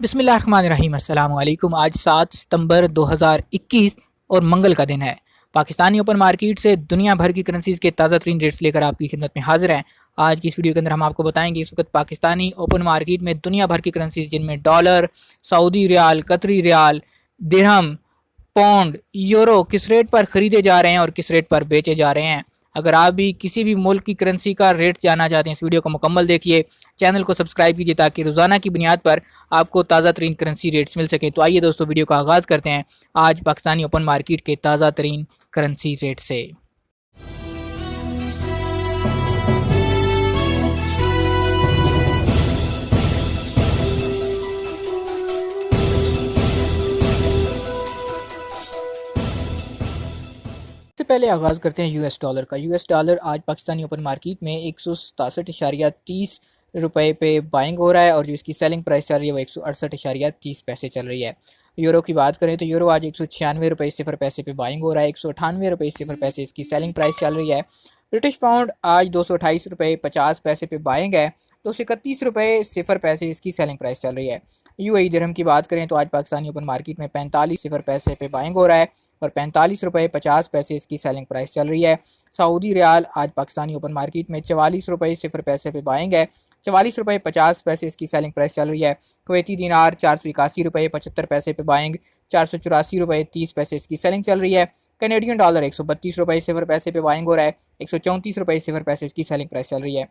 बिस्मिल्लाहिर्रहमानिर्रहीम अस्सलाम वालेकुम। आज 7 सितंबर 2021 और मंगल का दिन है। पाकिस्तानी ओपन मार्केट से दुनिया भर की करेंसीज़ के ताज़ा तरीन रेट्स लेकर आपकी खिदमत में हाजिर हैं। आज की इस वीडियो के अंदर हम आपको बताएंगे इस वक्त पाकिस्तानी ओपन मार्केट में दुनिया भर की करेंसीज़ जिनमें डॉलर, सऊदी रियाल, कतरी रियाल, दिरहम, पौंड, यूरो किस रेट पर ख़रीदे जा रहे हैं और किस रेट पर बेचे जा रहे हैं। अगर आप भी किसी भी मुल्क की करेंसी का रेट जानना चाहते हैं इस वीडियो को मुकम्मल देखिए, चैनल को सब्सक्राइब कीजिए ताकि रोज़ाना की बुनियाद पर आपको ताज़ा तरीन करेंसी रेट्स मिल सकें। तो आइए दोस्तों वीडियो का आगाज़ करते हैं आज पाकिस्तानी ओपन मार्केट के ताज़ा तरीन करेंसी रेट से। सबसे पहले आगाज़ करते हैं यूएस डॉलर का। यूएस डॉलर आज पाकिस्तानी ओपन मार्केट में 167.30 रुपये पे बाइंग हो रहा है और जो इसकी सेलिंग प्राइस चल रही है वो 168.30 चल रही है। यूरो की बात करें तो यूरो आज 196 रुपये 0 पैसे पे बाइंग हो रहा है, 198 रुपये 0 पैसे इसकी सेलिंग प्राइस चल रही है। ब्रिटिश पाउंड आज 228 रुपये 50 पैसे पे बाइंग है, 231 रुपये 0 पैसे इसकी सेलिंग प्राइस चल रही है। यूएई दिरहम की बात करें तो आज पाकिस्तानी ओपन मार्केट में 45 पैसे पे बाइंग हो रहा है और 45 रुपये 50 पैसे इसकी सेलिंग प्राइस चल रही है। सऊदी रियाल आज पाकिस्तानी ओपन मार्केट में 44 रुपये 0 पैसे पे बाइंग है, 44 रुपये 50 पैसे इसकी सेलिंग प्राइस चल रही है। कुवैती दिनार 481 रुपये 75 पैसे पे बाइंग, 484 रुपये 30 पैसे इसकी सेलिंग चल रही है। कैनेडियन डॉलर 132 रुपये 0 पैसे पे बाइंग हो रहा है, 134 रुपये 0 पैसे इसकी सेलिंग प्राइस चल रही है।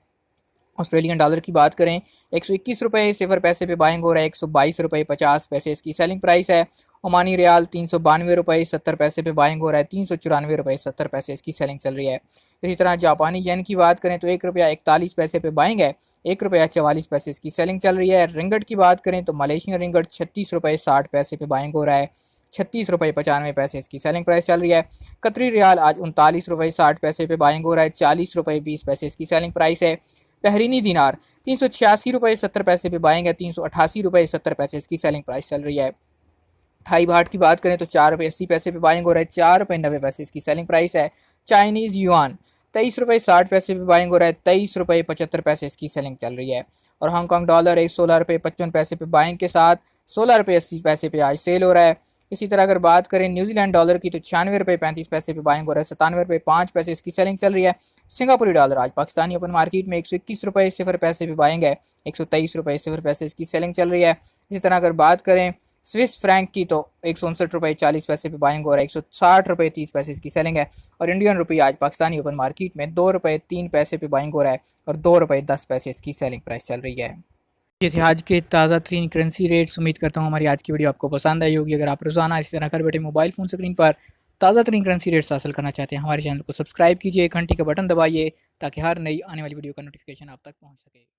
ऑस्ट्रेलियन डॉलर की बात करें 121 रुपये 0 पैसे पे बाइंग हो रहा है, 122 रुपये 50 पैसे इसकी सेलिंग प्राइस है। ओमानी रियाल 392 रुपये 70 पैसे पे बाइंग हो रहा है, 394 रुपये 70 पैसे इसकी सेलिंग चल रही है। इसी तरह जापानी येन की बात करें तो 1 रुपया 41 पैसे पे बाइंग है, 1 रुपया 44 पैसे इसकी सेलिंग चल रही है। रिंगट की बात करें तो मलेशियन रिंगट 36 रुपये 60 पैसे पे बाइंग हो रहा है, 36 रुपये 95 पैसे इसकी सेलिंग प्राइस चल रही है। कतरी रियाल आज 39 रुपये 60 पैसे पे बाइंग हो रहा है, 40 रुपये 20 पैसे इसकी सेलिंग प्राइस है। बहरीनी दिनार 386 रुपये 70 पैसे पे बाइंग है, 388 रुपये 70 पैसे इसकी सेलिंग प्राइस चल रही है। थाई बाट की बात करें तो 4 रुपये 80 पैसे पे बाइंग हो रहा है, 4 रुपये 90 पैसे इसकी सेलिंग प्राइस है। चाइनीज़ युआन 23 रुपये 60 पैसे पे बाइंग हो रहा है, 23 रुपये 75 पैसे इसकी सेलिंग चल रही है। और हांगकॉन्ग डॉलर 16 रुपये 55 पैसे पे बाइंग के साथ 16 रुपये 80 पैसे पे आज सेल हो रहा है। इसी तरह अगर बात करें न्यूजीलैंड डॉलर की तो 96 रुपये 35 पैसे पे बाइंग हो रहा है, 97 रुपये 5 पैसे इसकी सेलिंग चल रही है। सिंगापुरी डॉलर आज पाकिस्तानी ओपन मार्केट में 121 रुपये 0 पैसे पे बाइंग है, 123 रुपये 0 पैसे इसकी सेलिंग चल रही है। इसी तरह अगर बात करें स्विस फ्रैंक की तो 169 रुपये 40 पैसे पे बाइंग हो रहा है, 160 रुपये 30 पैसे इसकी सेलिंग है। और इंडियन रुपये आज पाकिस्तानी ओपन मार्केट में 2 रुपये 3 पैसे पे बाइंग हो रहा है और 2 रुपये 10 पैसे इसकी सेलिंग प्राइस चल रही है। ये थे आज के ताज़ा तरीन करेंसी रेट्स। उम्मीद करता हूँ हमारी आज की वीडियो आपको पसंद आई होगी। अगर आप रोज़ाना इसी तरह घर बैठे मोबाइल फ़ोन स्क्रीन पर ताज़ा तरीन करेंसी रेट्स हासिल करना चाहते हैं हमारे चैनल को सब्सक्राइब कीजिए, घंटी का बटन दबाइए ताकि हर नई आने वाली वीडियो का नोटिफिकेशन आप तक पहुँच सके।